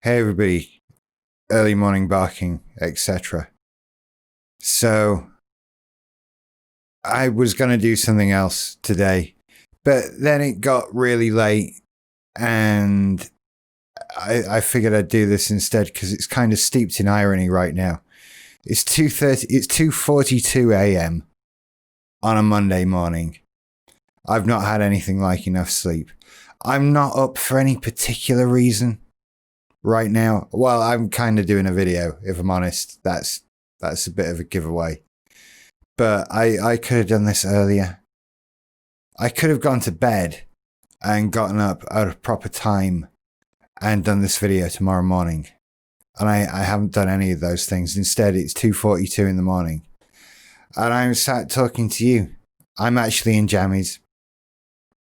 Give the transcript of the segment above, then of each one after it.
Hey everybody, early morning barking, etc. So, I was going to do something else today, but then it got really late and I figured I'd do this instead because it's kind of steeped in irony right now. It's 2:42 a.m. on a Monday morning. I've not had anything like enough sleep. I'm not up for any particular reason right now. Well, I'm kind of doing a video, if I'm honest. That's a bit of a giveaway. But I could have done this earlier. I could have gone to bed and gotten up at a proper time and done this video tomorrow morning. And I haven't done any of those things. Instead, it's 2:42 in the morning. And I'm sat talking to you. I'm actually in jammies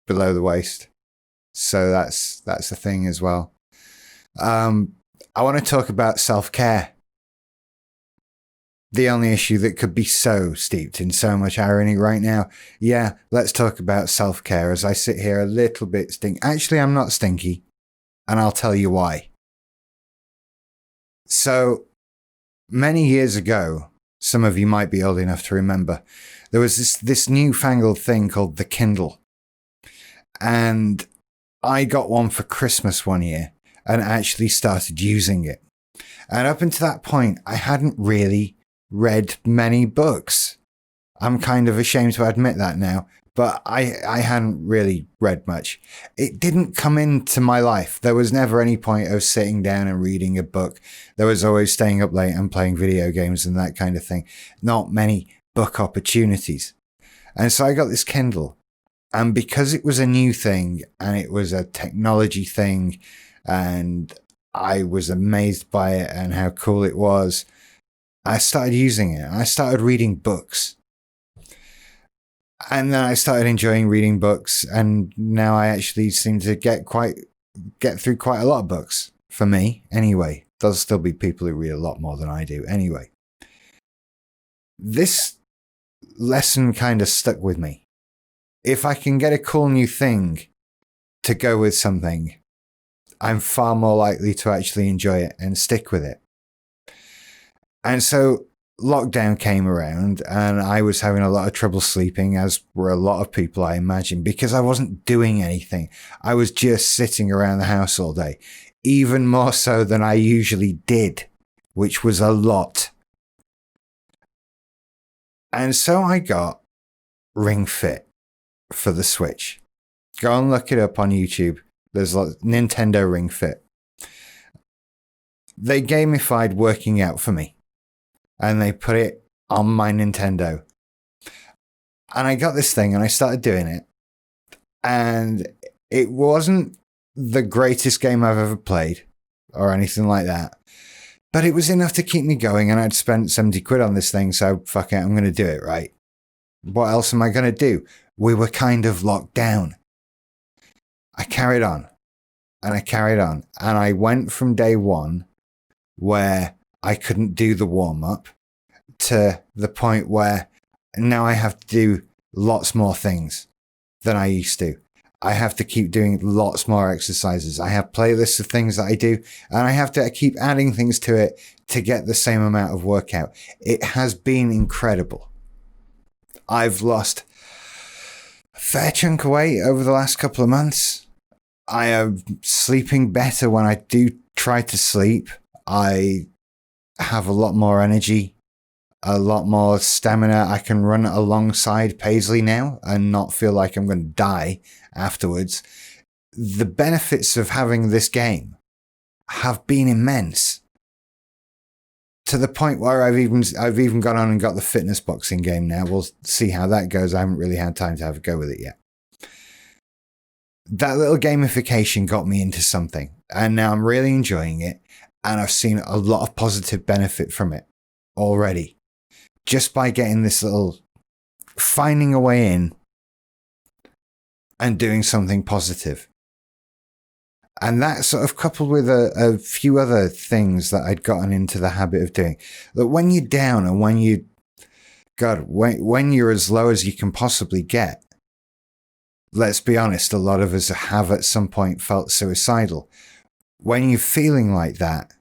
below the waist. So that's a thing as well. I want to talk about self-care. The only issue that could be so steeped in so much irony right now. Yeah, let's talk about self-care as I sit here a little bit stinky. Actually, I'm not stinky, and I'll tell you why. So, many years ago, some of you might be old enough to remember, there was this newfangled thing called the Kindle. And I got one for Christmas one year and actually started using it. And up until that point, I hadn't really read many books. I'm kind of ashamed to admit that now, but I hadn't really read much. It didn't come into my life. There was never any point of sitting down and reading a book. There was always staying up late and playing video games and that kind of thing. Not many book opportunities. And so I got this Kindle. And because it was a new thing and it was a technology thing and I was amazed by it and how cool it was, I started using it. I started reading books. And then I started enjoying reading books, and now I actually seem to get through quite a lot of books. For me, anyway. There'll still be people who read a lot more than I do. Anyway. This lesson kind of stuck with me. If I can get a cool new thing to go with something, I'm far more likely to actually enjoy it and stick with it. And so lockdown came around and I was having a lot of trouble sleeping, as were a lot of people, I imagine, because I wasn't doing anything. I was just sitting around the house all day, even more so than I usually did, which was a lot. And so I got Ring Fit for the Switch. Go and look it up on YouTube. There's Nintendo Ring Fit. They gamified working out for me. And they put it on my Nintendo. And I got this thing and I started doing it. And it wasn't the greatest game I've ever played or anything like that. But it was enough to keep me going, and I'd spent 70 quid on this thing, so fuck it, I'm going to do it, right? What else am I going to do? We were kind of locked down. I carried on. And I carried on. And I went from day one where I couldn't do the warm-up to the point where now I have to do lots more things than I used to. I have to keep doing lots more exercises. I have playlists of things that I do, and I have to keep adding things to it to get the same amount of workout. It has been incredible. I've lost a fair chunk of weight over the last couple of months. I am sleeping better when I do try to sleep. I have a lot more energy, a lot more stamina. I can run alongside Paisley now and not feel like I'm going to die afterwards. The benefits of having this game have been immense, to the point where I've even gone on and got the fitness boxing game now. We'll see how that goes. I haven't really had time to have a go with it yet. That little gamification got me into something, and now I'm really enjoying it. And I've seen a lot of positive benefit from it already. Just by getting this little, finding a way in and doing something positive. And that sort of coupled with a few other things that I'd gotten into the habit of doing. That when you're down and when you God, when you're as low as you can possibly get, let's be honest, a lot of us have at some point felt suicidal. When you're feeling like that,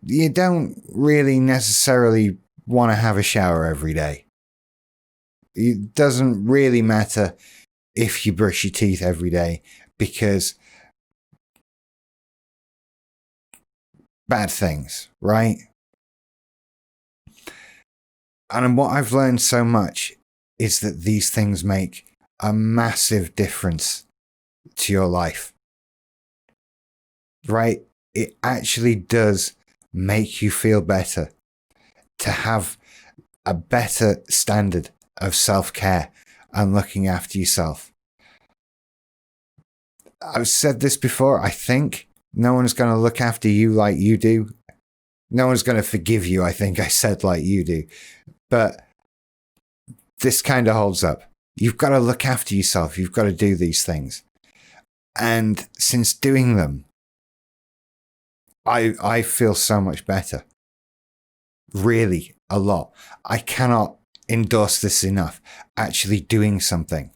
you don't really necessarily want to have a shower every day. It doesn't really matter if you brush your teeth every day, because bad things, right? And what I've learned so much is that these things make a massive difference to your life, right? It actually does make you feel better to have a better standard of self-care and looking after yourself. I've said this before, I think no one's going to look after you like you do. No one's going to forgive you, I think I said, like you do. But this kind of holds up. You've got to look after yourself. You've got to do these things. And since doing them, I feel so much better. Really, a lot. I cannot endorse this enough. Actually doing something.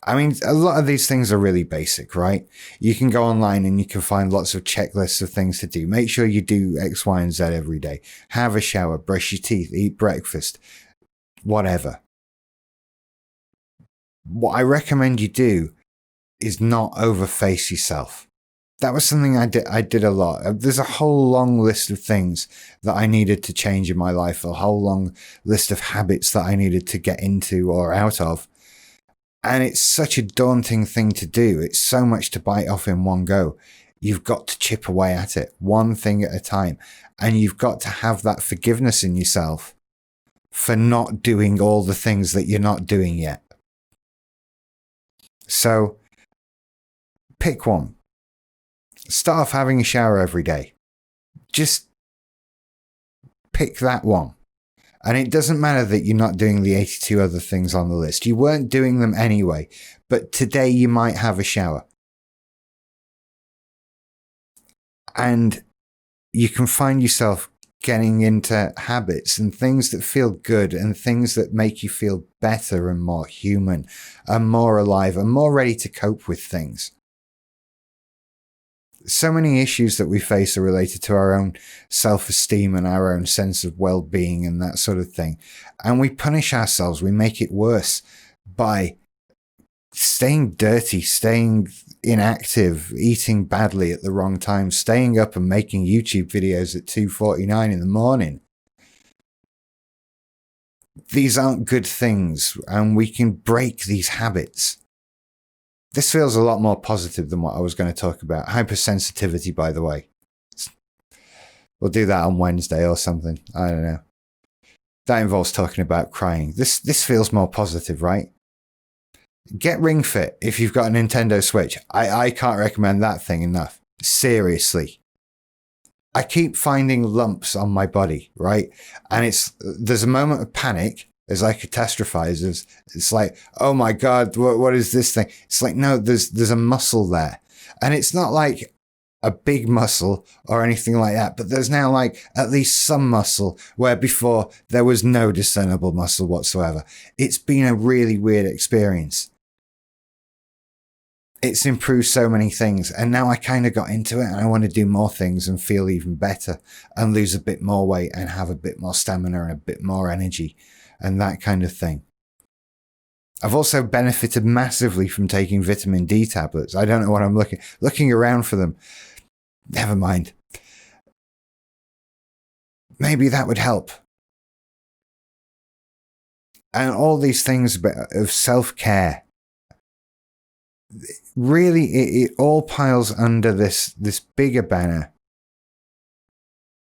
I mean, a lot of these things are really basic, right? You can go online and you can find lots of checklists of things to do. Make sure you do X, Y, and Z every day. Have a shower, brush your teeth, eat breakfast, whatever. What I recommend you do is not overface yourself. That was something I did a lot. There's a whole long list of things that I needed to change in my life, a whole long list of habits that I needed to get into or out of. And it's such a daunting thing to do. It's so much to bite off in one go. You've got to chip away at it, one thing at a time. And you've got to have that forgiveness in yourself for not doing all the things that you're not doing yet. So pick one. Start off having a shower every day. Just pick that one. And it doesn't matter that you're not doing the 82 other things on the list. You weren't doing them anyway, but today you might have a shower. And you can find yourself getting into habits and things that feel good and things that make you feel better and more human and more alive and more ready to cope with things. So many issues that we face are related to our own self-esteem and our own sense of well-being and that sort of thing. And we punish ourselves. We make it worse by staying dirty, staying inactive, eating badly at the wrong time, staying up and making YouTube videos at 2:49 in the morning. These aren't good things, and we can break these habits. This feels a lot more positive than what I was going to talk about. Hypersensitivity, by the way. We'll do that on Wednesday or something. I don't know. That involves talking about crying. This feels more positive, right? Get Ring Fit if you've got a Nintendo Switch. I can't recommend that thing enough. Seriously. I keep finding lumps on my body, right? And there's a moment of panic as I catastrophize. It's like, oh my God, what is this thing? It's like, no, there's a muscle there. And it's not like a big muscle or anything like that, but there's now like at least some muscle where before there was no discernible muscle whatsoever. It's been a really weird experience. It's improved so many things, and now I kind of got into it and I want to do more things and feel even better and lose a bit more weight and have a bit more stamina and a bit more energy and that kind of thing. I've also benefited massively from taking vitamin D tablets. I don't know what I'm looking around for them. Never mind. Maybe that would help. And all these things of self-care. Really, it all piles under this bigger banner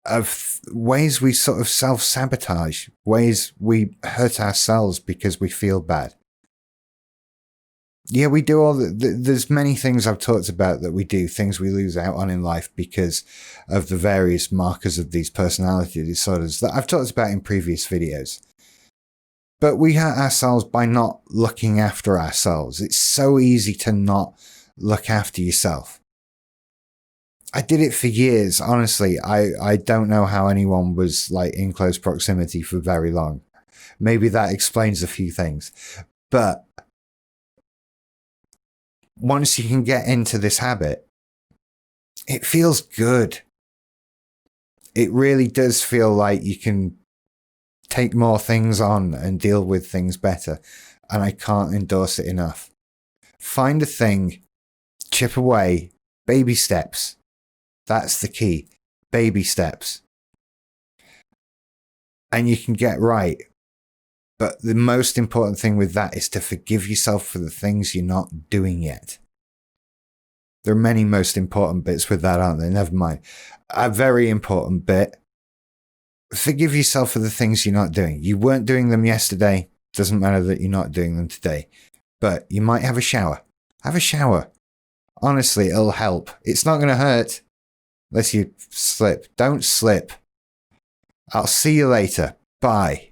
of ways we sort of self-sabotage, ways we hurt ourselves because we feel bad. Yeah, we do there's many things I've talked about that we do, things we lose out on in life because of the various markers of these personality disorders that I've talked about in previous videos. But we hurt ourselves by not looking after ourselves. It's so easy to not look after yourself. I did it for years. Honestly, I don't know how anyone was like in close proximity for very long. Maybe that explains a few things. But once you can get into this habit, it feels good. It really does feel like you can take more things on and deal with things better. And I can't endorse it enough. Find a thing, chip away, baby steps. That's the key. Baby steps. And you can get right. But the most important thing with that is to forgive yourself for the things you're not doing yet. There are many most important bits with that, aren't there? Never mind. A very important bit. Forgive yourself for the things you're not doing. You weren't doing them yesterday. Doesn't matter that you're not doing them today. But you might have a shower. Have a shower. Honestly, it'll help. It's not going to hurt unless you slip. Don't slip. I'll see you later. Bye.